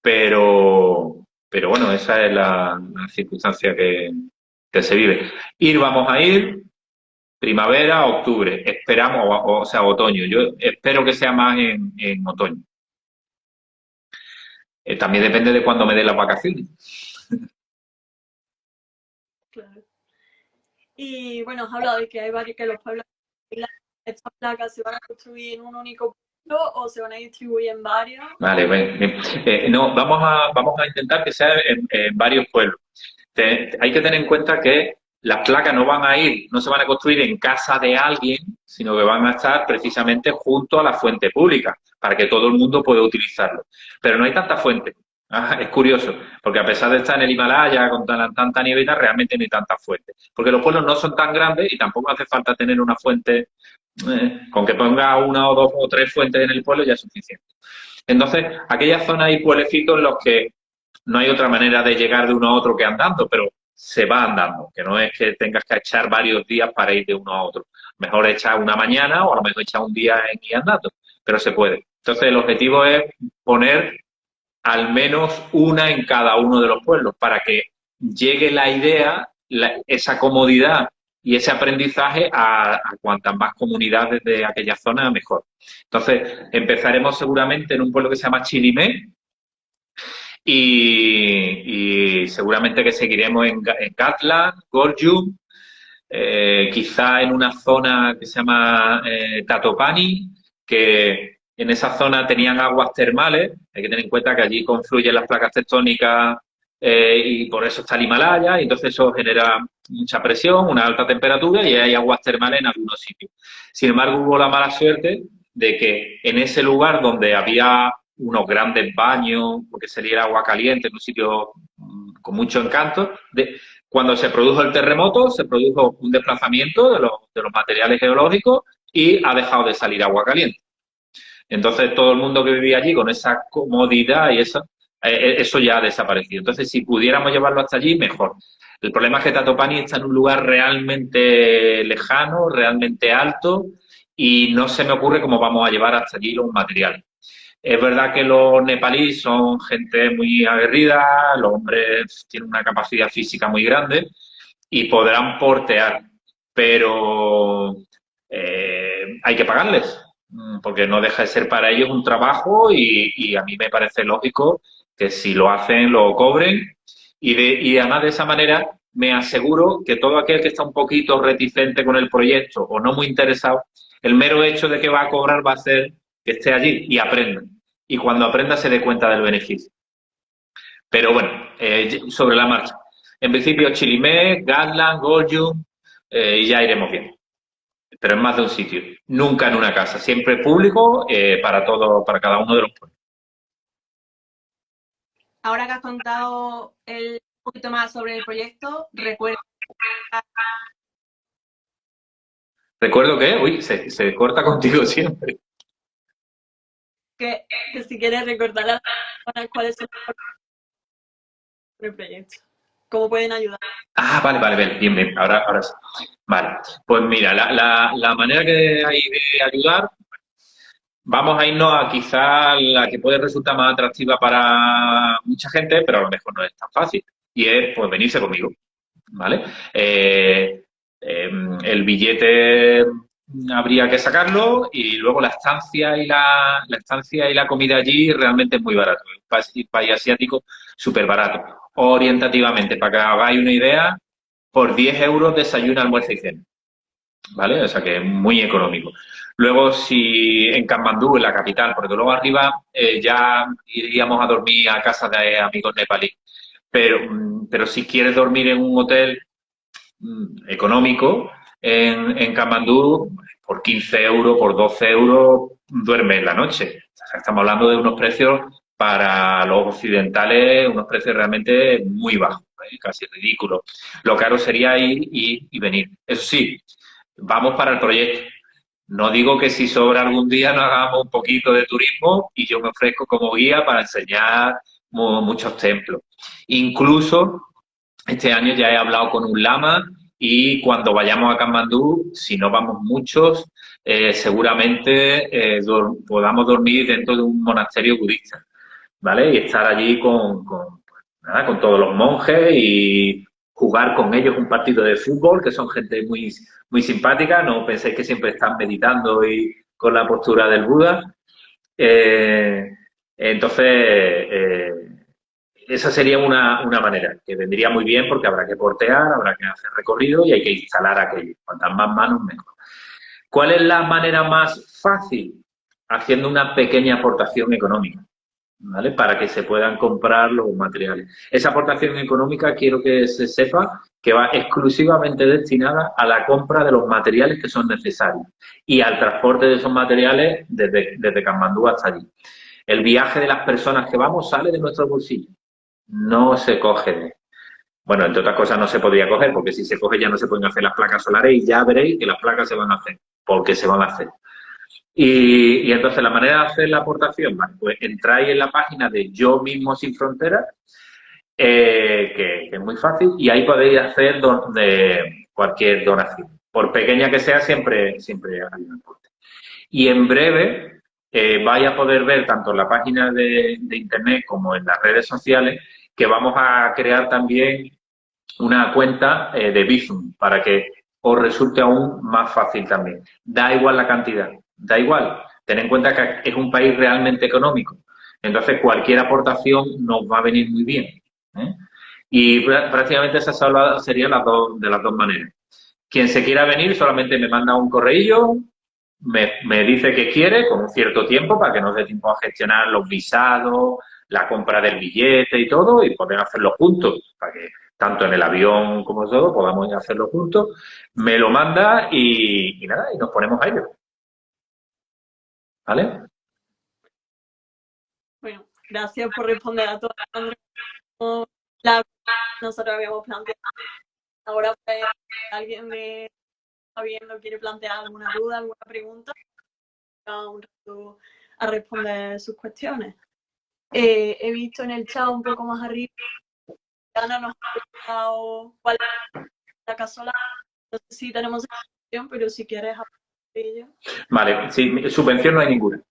pero bueno, esa es la circunstancia que se vive. Vamos a ir primavera, octubre, esperamos, o sea, otoño. Yo espero que sea más en otoño. También depende de cuándo me den las vacaciones. Claro. Y bueno, has hablado de que hay varios, que los pueblos, estas placas se van a construir en un único pueblo o se van a distribuir en varios. Vale, bueno, no, vamos a intentar que sea en varios pueblos. Hay que tener en cuenta que las placas no se van a construir en casa de alguien, sino que van a estar precisamente junto a la fuente pública, para que todo el mundo pueda utilizarlo. Pero no hay tanta fuente. Es curioso, porque a pesar de estar en el Himalaya con tanta nieve y tal, realmente no hay tantas fuentes. Porque los pueblos no son tan grandes y tampoco hace falta tener una fuente, con que ponga 1 o 2 o 3 fuentes en el pueblo ya es suficiente. Entonces, aquellas zonas y pueblecitos en los que no hay otra manera de llegar de uno a otro que andando, pero se va andando, que no es que tengas que echar varios días para ir de uno a otro. Mejor echar una mañana o a lo mejor echar un día en ir andando, pero se puede. Entonces, el objetivo es poner al menos una en cada uno de los pueblos para que llegue la idea, esa comodidad y ese aprendizaje a cuantas más comunidades de aquella zona, mejor. Entonces, empezaremos seguramente en un pueblo que se llama Chirimé y seguramente que seguiremos en Katla, Gorjum, quizá en una zona que se llama Tatopani, que en esa zona tenían aguas termales. Hay que tener en cuenta que allí confluyen las placas tectónicas y por eso está el Himalaya, y entonces eso genera mucha presión, una alta temperatura y hay aguas termales en algunos sitios. Sin embargo, hubo la mala suerte de que en ese lugar donde había unos grandes baños, porque salía agua caliente en un sitio con mucho encanto, cuando se produjo el terremoto, se produjo un desplazamiento de los materiales geológicos y ha dejado de salir agua caliente. Entonces, todo el mundo que vivía allí con esa comodidad y eso, Eso ya ha desaparecido. Entonces, si pudiéramos llevarlo hasta allí, mejor. El problema es que Tatopani está en un lugar realmente lejano, realmente alto, y no se me ocurre cómo vamos a llevar hasta allí los materiales. Es verdad que los nepalíes son gente muy aguerrida, los hombres tienen una capacidad física muy grande y podrán portear, pero hay que pagarles, porque no deja de ser para ellos un trabajo y a mí me parece lógico que si lo hacen lo cobren y además de esa manera me aseguro que todo aquel que está un poquito reticente con el proyecto o no muy interesado, el mero hecho de que va a cobrar va a hacer que esté allí y aprenda. Y cuando aprenda se dé cuenta del beneficio. Pero bueno, sobre la marcha. En principio Chilimé, Gatland, Goljum, y ya iremos bien. Pero en más de un sitio. Nunca en una casa. Siempre público para todo, para cada uno de los pueblos. Ahora que has contado un poquito más sobre el proyecto, recuerda Recuerdo que, uy, se corta contigo siempre. que si quieres recordar a las personas cuáles son el proyecto, cómo pueden ayudar. Ah, vale, bien, bien. Ahora sí. Vale. Pues mira, la manera que hay de ayudar, vamos a irnos a quizá la que puede resultar más atractiva para mucha gente, pero a lo mejor no es tan fácil. Y es, pues, venirse conmigo. ¿Vale? El billete habría que sacarlo y luego la estancia y la comida allí realmente es muy barato. Es un país asiático súper barato. Orientativamente, para que hagáis una idea, por 10 euros desayuno, almuerzo y cena. ¿Vale? O sea que es muy económico. Luego, si en Katmandú, en la capital, porque luego arriba ya iríamos a dormir a casa de amigos nepalíes. Pero si quieres dormir en un hotel económico en Katmandú, por 15 euros, por 12 euros, duerme en la noche. O sea, estamos hablando de unos precios para los occidentales, unos precios realmente muy bajos, casi ridículos. Lo caro sería ir y venir. Eso sí, vamos para el proyecto. No digo que si sobra algún día no hagamos un poquito de turismo y yo me ofrezco como guía para enseñar muchos templos. Incluso este año ya he hablado con un lama y cuando vayamos a Katmandú, si no vamos muchos, seguramente podamos dormir dentro de un monasterio budista, ¿vale? Y estar allí nada, con todos los monjes y jugar con ellos un partido de fútbol, que son gente muy simpática, no penséis que siempre están meditando y con la postura del Buda. Eh, entonces, esa sería una manera, que vendría muy bien porque habrá que portear, habrá que hacer recorrido y hay que instalar aquello. Cuantas más manos, mejor. ¿Cuál es la manera más fácil? Haciendo una pequeña aportación económica, ¿vale? Para que se puedan comprar los materiales. Esa aportación económica quiero que se sepa que va exclusivamente destinada a la compra de los materiales que son necesarios y al transporte de esos materiales desde Katmandú hasta allí. El viaje de las personas que vamos sale de nuestro bolsillo. No se coge. Bueno, entre otras cosas no se podría coger, porque si se coge ya no se pueden hacer las placas solares y ya veréis que las placas se van a hacer, porque se van a hacer. Y entonces la manera de hacer la aportación, vale, pues entráis en la página de Yo Mismo Sin Fronteras, que es muy fácil, y ahí podéis hacer de cualquier donación. Por pequeña que sea, siempre hay un aporte. Y en breve vais a poder ver tanto en la página de internet como en las redes sociales que vamos a crear también una cuenta de Bizum para que os resulte aún más fácil también. Da igual la cantidad, da igual. Ten en cuenta que es un país realmente económico. Entonces, cualquier aportación nos va a venir muy bien. ¿eh? Y prácticamente esas serían de las dos maneras. Quien se quiera venir solamente me manda un correillo, me dice que quiere con un cierto tiempo para que nos dé tiempo a gestionar los visados, la compra del billete y todo, y poder hacerlo juntos, para que tanto en el avión como todo podamos hacerlo juntos. Me lo manda y nada, y nos ponemos a ello. ¿Vale? Bueno, gracias por responder a todas las que nosotros habíamos planteado. Ahora, pues, alguien me está viendo, quiere plantear alguna duda, alguna pregunta, un rato a responder sus cuestiones. He visto en el chat un poco más arriba, Ana nos ha preguntado cuál es la placa solar. No sé si tenemos información, pero si quieres hablar de ella. Vale, sí, subvención no hay ninguna.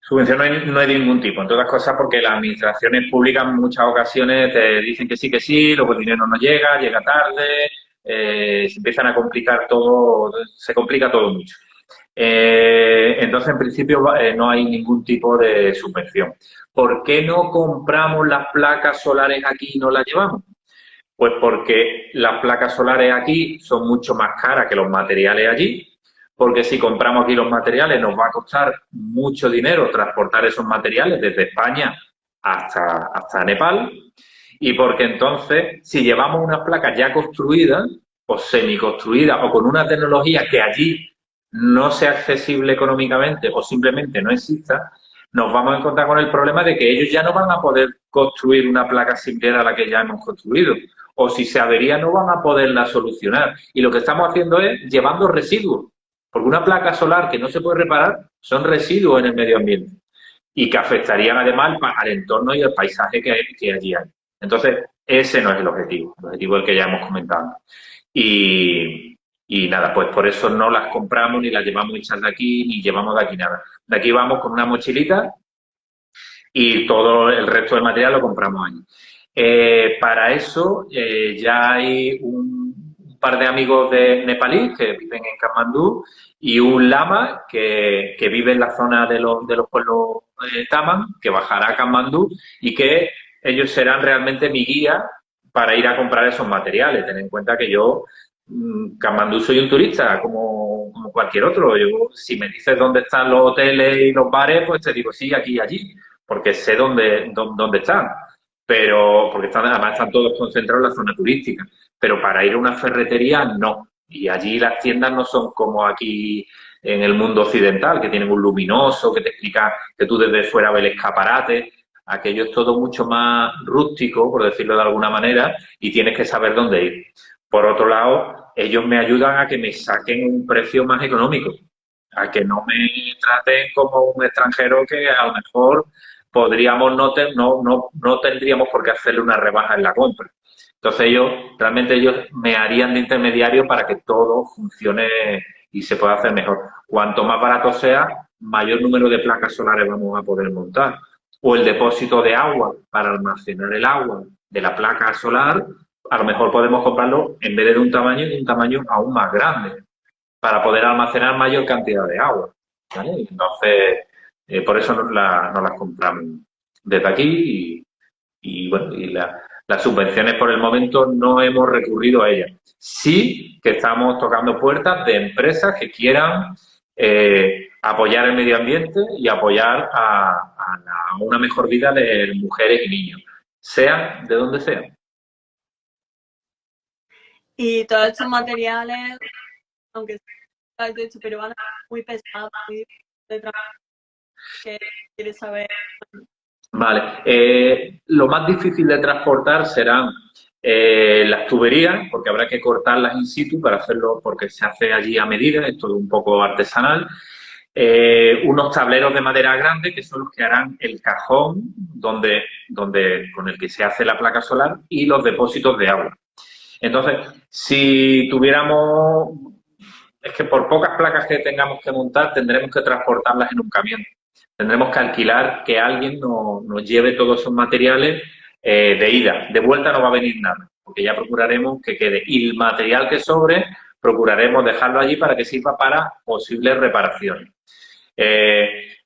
Subvención no hay de ningún tipo, entre otras cosas porque las administraciones públicas en muchas ocasiones te dicen que sí, luego el dinero no llega, llega tarde, se empiezan a complicar todo, se complica todo mucho. Entonces, en principio, no hay ningún tipo de subvención. ¿Por qué no compramos las placas solares aquí y no las llevamos? Pues porque las placas solares aquí son mucho más caras que los materiales allí, porque si compramos aquí los materiales nos va a costar mucho dinero transportar esos materiales desde España hasta Nepal, y porque entonces si llevamos unas placas ya construidas o semiconstruidas o con una tecnología que allí no sea accesible económicamente o simplemente no exista, nos vamos a encontrar con el problema de que ellos ya no van a poder construir una placa similar a la que ya hemos construido. O si se avería no van a poderla solucionar. Y lo que estamos haciendo es llevando residuos. Porque una placa solar que no se puede reparar son residuos en el medio ambiente. Y que afectarían además al entorno y al paisaje que allí hay. Entonces, ese no es el objetivo. El objetivo es el que ya hemos comentado. Y nada, pues por eso no las compramos, ni las llevamos hechas de aquí, ni llevamos de aquí nada. De aquí vamos con una mochilita y todo el resto del material lo compramos allí. Para eso ya hay un par de amigos de nepalíes que viven en Katmandú y un lama que vive en la zona de los pueblos Taman, que bajará a Katmandú y que ellos serán realmente mi guía para ir a comprar esos materiales. Ten en cuenta que yo, Katmandú, soy un turista como cualquier otro. Yo, si me dices dónde están los hoteles y los bares, pues te digo sí, aquí y allí, porque sé dónde están. Pero, porque además están todos concentrados en la zona turística. Pero para ir a una ferretería, no. Y allí las tiendas no son como aquí en el mundo occidental, que tienen un luminoso, que te explica que tú desde fuera ves el escaparate. Aquello es todo mucho más rústico, por decirlo de alguna manera, y tienes que saber dónde ir. Por otro lado, ellos me ayudan a que me saquen un precio más económico, a que no me traten como un extranjero que a lo mejor podríamos no tendríamos por qué hacerle una rebaja en la compra. Entonces realmente ellos me harían de intermediario para que todo funcione y se pueda hacer mejor. Cuanto más barato sea, mayor número de placas solares vamos a poder montar. O el depósito de agua para almacenar el agua de la placa solar, a lo mejor podemos comprarlo en vez de un tamaño aún más grande, para poder almacenar mayor cantidad de agua, ¿vale? Entonces, por eso no las compramos desde aquí bueno, las subvenciones por el momento no hemos recurrido a ellas. Sí que estamos tocando puertas de empresas que quieran apoyar el medio ambiente y apoyar a una mejor vida de mujeres y niños, sean de donde sean. Y todos estos materiales, aunque sea de hecho, pero van a ser muy pesados, muy difíciles de trabajar. ¿Qué quieres saber? Vale, lo más difícil de transportar serán las tuberías, porque habrá que cortarlas in situ para hacerlo, porque se hace allí a medida, es todo un poco artesanal. Unos tableros de madera grande, que son los que harán el cajón con el que se hace la placa solar, y los depósitos de agua. Entonces, si tuviéramos, es que por pocas placas que tengamos que montar, tendremos que transportarlas en un camión. Tendremos que alquilar que alguien nos lleve todos esos materiales de ida. De vuelta no va a venir nada, porque ya procuraremos que quede. Y el material que sobre, procuraremos dejarlo allí para que sirva para posibles reparaciones.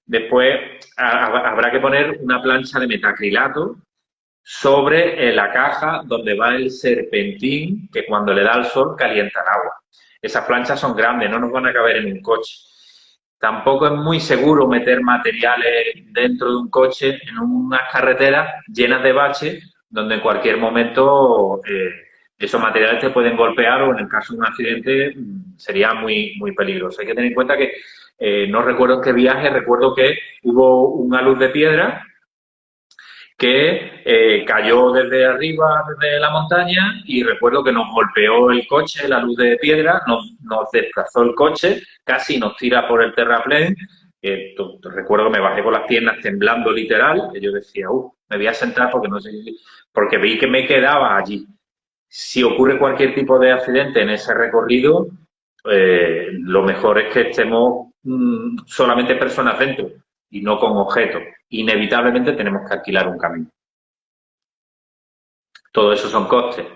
Después habrá que poner una plancha de metacrilato sobre la caja donde va el serpentín, que cuando le da el sol calienta el agua. Esas planchas son grandes, no nos van a caber en un coche. Tampoco es muy seguro meter materiales dentro de un coche en unas carreteras llenas de baches, donde en cualquier momento esos materiales te pueden golpear o en el caso de un accidente sería muy, muy peligroso. Hay que tener en cuenta que no recuerdo en qué viaje, recuerdo que hubo una luz de piedra que cayó desde arriba, desde la montaña, y recuerdo que nos golpeó el coche, la luz de piedra, nos desplazó el coche, casi nos tira por el terraplén, Recuerdo que me bajé con las piernas temblando literal, que yo decía, me voy a sentar porque no sé, porque vi que me quedaba allí. Si ocurre cualquier tipo de accidente en ese recorrido, lo mejor es que estemos solamente personas dentro y no con objetos. Inevitablemente tenemos que alquilar un camión. Todo eso son costes.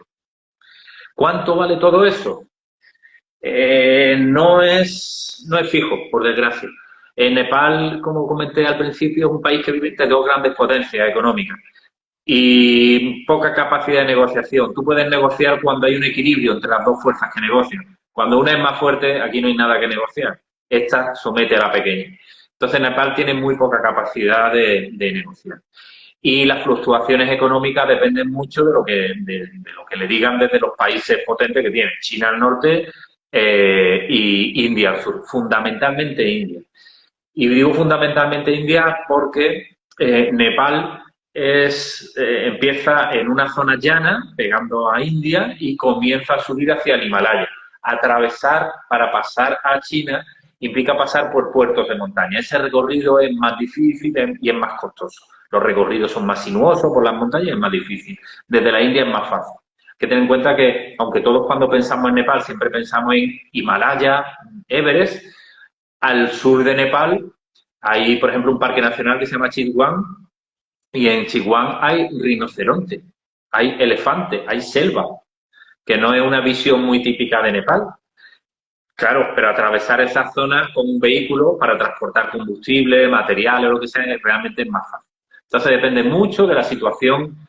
¿Cuánto vale todo eso? No es fijo, por desgracia. Nepal, como comenté al principio, es un país que vive entre dos grandes potencias económicas y poca capacidad de negociación. Tú puedes negociar cuando hay un equilibrio entre las dos fuerzas que negocian. Cuando una es más fuerte, aquí no hay nada que negociar. Esta somete a la pequeña. Entonces, Nepal tiene muy poca capacidad de negociar. Y las fluctuaciones económicas dependen mucho de lo que le digan desde los países potentes que tienen. China al norte y India al sur. Fundamentalmente India. Y digo fundamentalmente India porque Nepal empieza en una zona llana, pegando a India, y comienza a subir hacia el Himalaya. Atravesar para pasar a China implica pasar por puertos de montaña. Ese recorrido es más difícil y es más costoso. Los recorridos son más sinuosos por las montañas, es más difícil. Desde la India es más fácil. Hay que tener en cuenta que, aunque todos cuando pensamos en Nepal siempre pensamos en Himalaya, Everest, al sur de Nepal hay, por ejemplo, un parque nacional que se llama Chitwan, y en Chitwan hay rinoceronte, hay elefante, hay selva, que no es una visión muy típica de Nepal. Claro, pero atravesar esa zona con un vehículo para transportar combustible, materiales o lo que sea, realmente es más fácil. Entonces depende mucho de la situación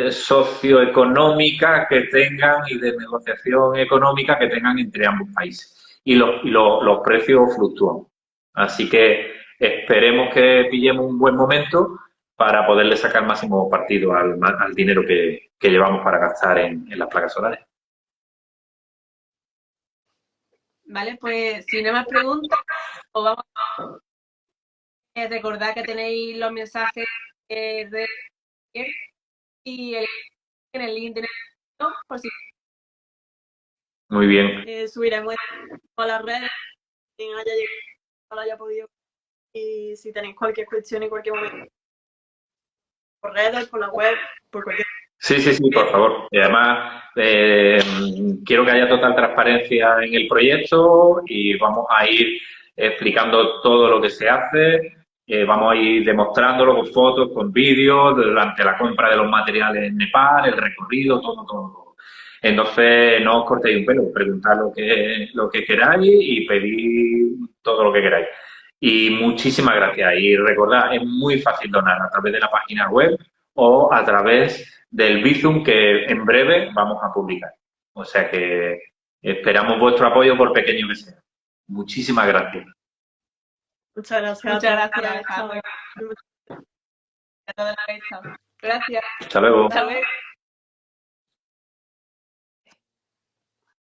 socioeconómica que tengan y de negociación económica que tengan entre ambos países. Y los precios fluctúan. Así que esperemos que pillemos un buen momento para poderle sacar máximo partido al dinero que llevamos para gastar en las placas solares. Vale, pues si no hay más preguntas, os vamos a recordar que tenéis los mensajes de y en el link de por si Muy bien. Subiremos a las redes, quien haya llegado, no lo haya podido. Y si tenéis cualquier cuestión en cualquier momento, por redes, por la web, por cualquier... Sí, por favor. Y además, quiero que haya total transparencia en el proyecto y vamos a ir explicando todo lo que se hace. Vamos a ir demostrándolo con fotos, con vídeos, durante la compra de los materiales en Nepal, el recorrido, todo. Entonces, no os cortéis un pelo, preguntad lo que queráis y pedid todo lo que queráis. Y muchísimas gracias. Y recordad, es muy fácil donar a través de la página web o a través del Bizum que en breve vamos a publicar. O sea que esperamos vuestro apoyo por pequeño que sea. Muchísimas gracias. Muchas gracias. Muchas gracias, Alejandro. Gracias. Hasta luego. Hasta luego.